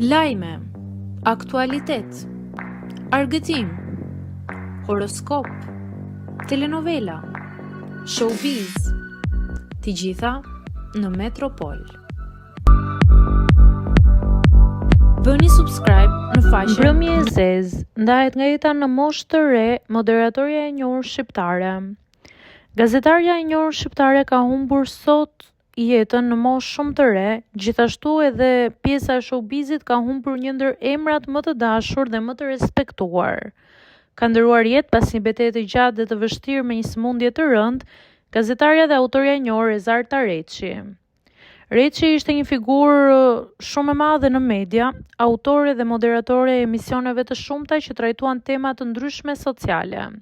Lajme, aktualitet, argëtim, horoskop, telenovela, showbiz, të gjitha në Metropol. Bëni subscribe në faqen Mbrëmje e zezë ndahet nga jeta në moshë të re, moderatorja e njohur shqiptare. Gazetarja e njohur shqiptare ka humbur sot jetën në moshë shumë të re, gjithashtu edhe pjesa e showbizit ka humbur një ndër emrat më të dashur dhe më të respektuar. Ka ndëruar jetë pas një betejë të gjatë dhe të vështirë me një sëmundje të rëndë, gazetarja dhe autorja e njohur Ezarta Reçi. Reçi ishte një figurë shumë e madhe në media, autore dhe moderatore e emisioneve të shumta që trajtuan tema të ndryshme sociale.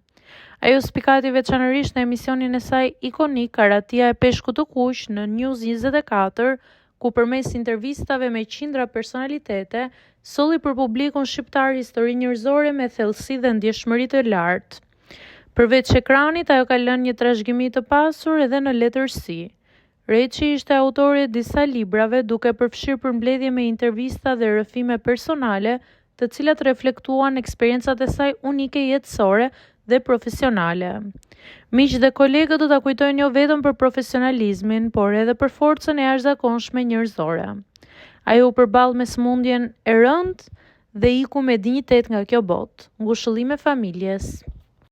Ajo spikati veçanërisht në emisionin e saj ikonik Karatia e peshkut të kuq në News 24, ku përmes intervistave me qindra personalitete, solli për publikun shqiptar histori njerëzore me thellësi dhe ndjeshmëri të lartë. Përveç ekranit, ajo ka lënë një trashëgimi të pasur edhe në letërsi. Reçi ishte autore e disa librave, duke përfshirë përmbledhje me intervista dhe rrëfime personale, të cilat reflektuan eksperiencat e saj unike jetësore dhe profesionale. Miq dhe kolegët do ta kujtojnë jo vetëm për profesionalizmin, por edhe për forcën e jashtëzakonshme njerëzore. Ajo u përball me sëmundjen e rëndë dhe iku me dinjitet nga kjo botë. Ngushëllime familjes.